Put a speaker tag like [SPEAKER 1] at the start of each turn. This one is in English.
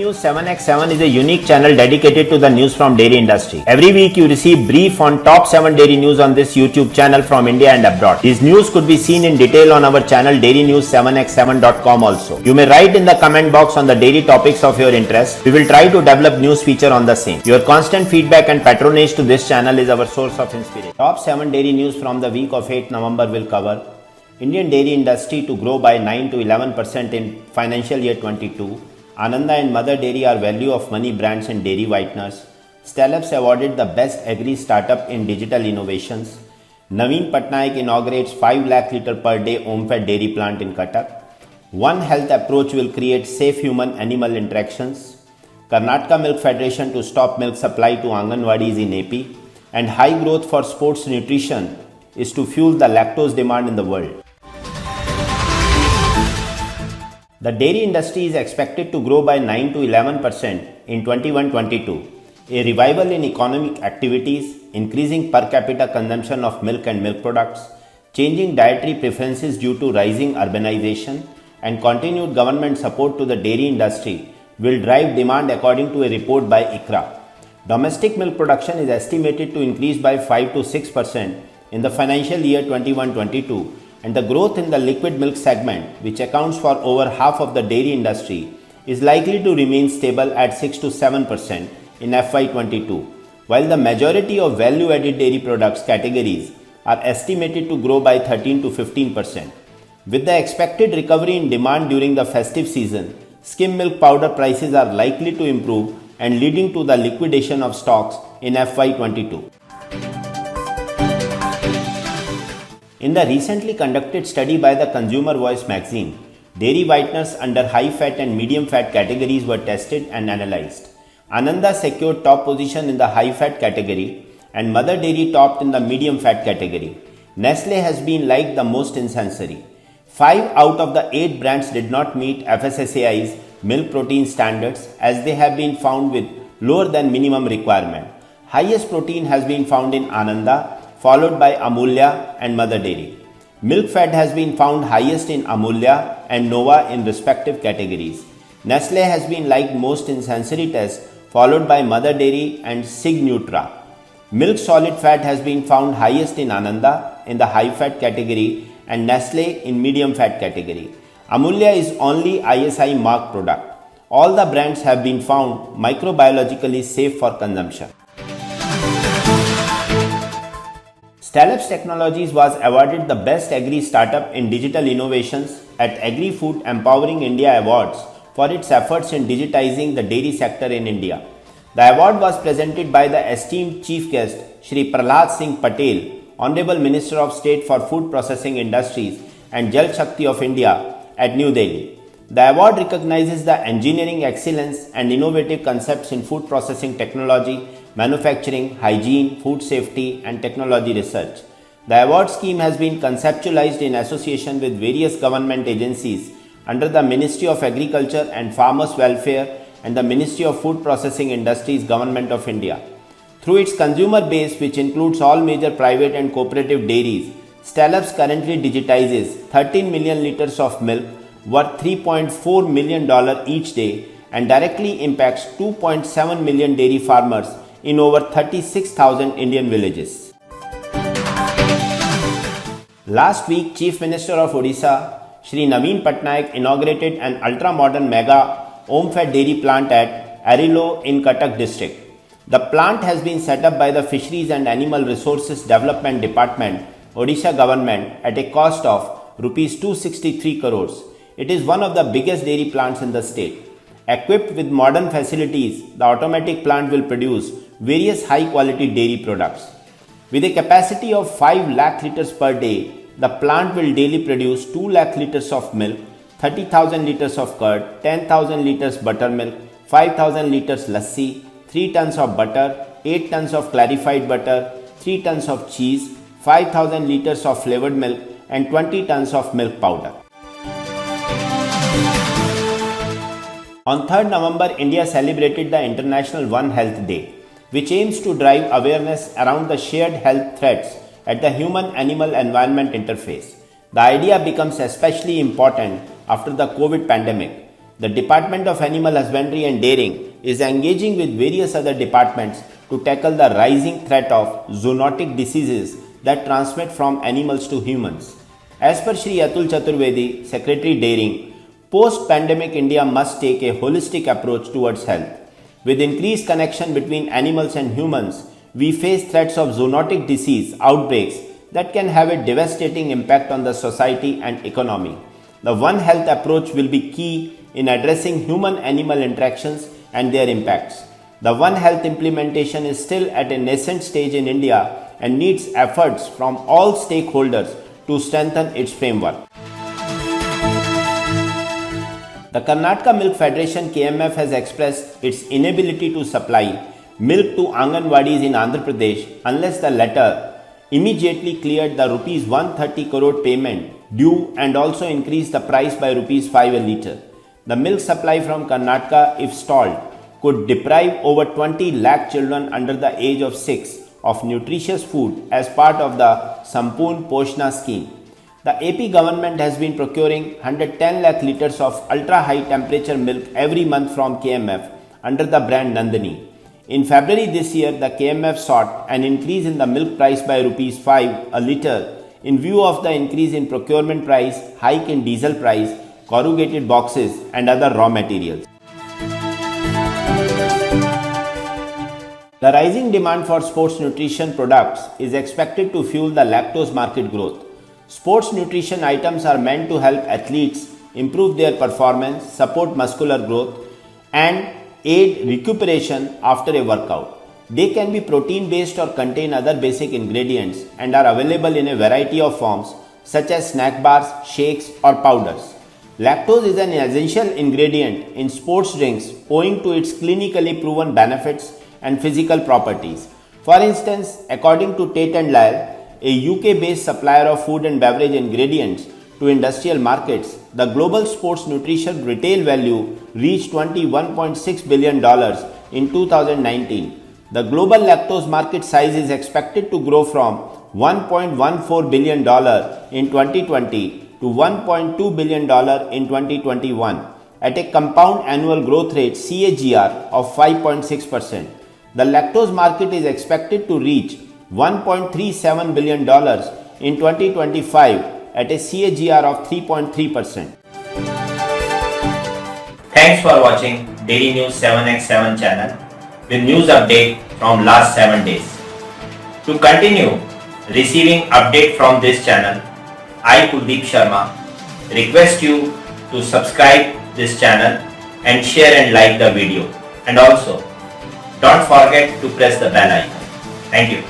[SPEAKER 1] News 7x7 is a unique channel dedicated to the news from dairy industry. Every week you receive brief on top 7 dairy news on this YouTube channel from India and abroad. These news could be seen in detail on our channel dairynews7x7.com also. You may write in the comment box on the dairy topics of your interest. We will try to develop news feature on the same. Your constant feedback and patronage to this channel is our source of inspiration. Top 7 dairy news from the week of 8 November will cover Indian dairy industry to grow by 9 to 11% in financial year 22. Ananda and Mother Dairy are value of money brands in dairy whiteners. Stelleps awarded the best agri startup in digital innovations. Naveen Patnaik inaugurates 5 lakh litre per day home-fed dairy plant in Cuttack. One health approach will create safe human-animal interactions. Karnataka Milk Federation to stop milk supply to Anganwadis in AP. And high growth for sports nutrition is to fuel the lactose demand in the world. The dairy industry is expected to grow by 9 to 11% in 21-22. A revival in economic activities, increasing per capita consumption of milk and milk products, changing dietary preferences due to rising urbanization, and continued government support to the dairy industry will drive demand according to a report by ICRA. Domestic milk production is estimated to increase by 5 to 6% in the financial year 21-22. And the growth in the liquid milk segment, which accounts for over half of the dairy industry, is likely to remain stable at 6 to 7% in FY22, while the majority of value-added dairy products categories are estimated to grow by 13 to 15%. With the expected recovery in demand during the festive season, skim milk powder prices are likely to improve and leading to the liquidation of stocks in FY22. In the recently conducted study by the Consumer Voice magazine, dairy whiteners under high fat and medium fat categories were tested and analyzed. Ananda secured top position in the high fat category and Mother Dairy topped in the medium fat category. Nestle has been liked the most in sensory. 5 out of the 8 brands did not meet FSSAI's milk protein standards as they have been found with lower than minimum requirement. Highest protein has been found in Ananda, followed by Amulya and Mother Dairy. Milk fat has been found highest in Amulya and Nova in respective categories. Nestle has been liked most in sensory test, followed by Mother Dairy and Sig Nutra. Milk solid fat has been found highest in Ananda in the high fat category and Nestle in medium fat category. Amulya is only ISI marked product. All the brands have been found microbiologically safe for consumption. Stelleps Technologies was awarded the Best Agri Startup in Digital Innovations at Agri-Food Empowering India Awards for its efforts in digitizing the dairy sector in India. The award was presented by the esteemed chief guest Shri Prahlad Singh Patel, Honorable Minister of State for Food Processing Industries and Jal Shakti of India at New Delhi. The award recognizes the engineering excellence and innovative concepts in food processing technology, manufacturing, hygiene, food safety, and technology research. The award scheme has been conceptualized in association with various government agencies under the Ministry of Agriculture and Farmers Welfare and the Ministry of Food Processing Industries, Government of India. Through its consumer base, which includes all major private and cooperative dairies, Stelleps currently digitizes 13 million liters of milk worth $3.4 million each day and directly impacts 2.7 million dairy farmers in over 36,000 Indian villages. Last week, Chief Minister of Odisha, Shri Naveen Patnaik, inaugurated an ultra-modern mega home-fed dairy plant at Arilo in Cuttack district. The plant has been set up by the Fisheries and Animal Resources Development Department, Odisha government at a cost of Rs 263 crores. It is one of the biggest dairy plants in the state. Equipped with modern facilities, the automatic plant will produce various high-quality dairy products. With a capacity of 5 lakh liters per day, the plant will daily produce 2 lakh liters of milk, 30,000 liters of curd, 10,000 liters buttermilk, 5,000 liters lassi, 3 tons of butter, 8 tons of clarified butter, 3 tons of cheese, 5,000 liters of flavored milk, and 20 tons of milk powder. On 3rd November, India celebrated the International One Health Day, which aims to drive awareness around the shared health threats at the human-animal environment interface. The idea becomes especially important after the COVID pandemic. The Department of Animal Husbandry and Dairying is engaging with various other departments to tackle the rising threat of zoonotic diseases that transmit from animals to humans. As per Shri Atul Chaturvedi, Secretary Dairying, post-pandemic India must take a holistic approach towards health. With increased connection between animals and humans, we face threats of zoonotic disease outbreaks that can have a devastating impact on the society and economy. The One Health approach will be key in addressing human-animal interactions and their impacts. The One Health implementation is still at a nascent stage in India and needs efforts from all stakeholders to strengthen its framework. The Karnataka Milk Federation KMF has expressed its inability to supply milk to Anganwadis in Andhra Pradesh unless the latter immediately cleared the Rs 130 crore payment due and also increased the price by Rs 5 a litre. The milk supply from Karnataka, if stalled, could deprive over 20 lakh children under the age of 6 of nutritious food as part of the Sampoorn Poshna scheme. The AP government has been procuring 110 lakh litres of ultra high temperature milk every month from KMF under the brand Nandini. In February this year, the KMF sought an increase in the milk price by Rs 5 a litre in view of the increase in procurement price, hike in diesel price, corrugated boxes and other raw materials. The rising demand for sports nutrition products is expected to fuel the lactose market growth. Sports nutrition items are meant to help athletes improve their performance, support muscular growth, and aid recuperation after a workout. They can be protein based or contain other basic ingredients and are available in a variety of forms such as snack bars, shakes, or powders. Lactose is an essential ingredient in sports drinks owing to its clinically proven benefits and physical properties. For instance, according to Tate & Lyle, a UK-based supplier of food and beverage ingredients to industrial markets, the global sports nutrition retail value reached $21.6 billion in 2019. The global lactose market size is expected to grow from $1.14 billion in 2020 to $1.2 billion in 2021 at a compound annual growth rate CAGR of 5.6%. The lactose market is expected to reach $1.37 billion in 2025 at a CAGR of 3.3%.
[SPEAKER 2] Thanks for watching Daily News 7x7 channel with news update from last 7 days. To continue receiving update from this channel, I Kuldeep Sharma request you to subscribe this channel and share and like the video, and also don't forget to press the bell icon. Thank you.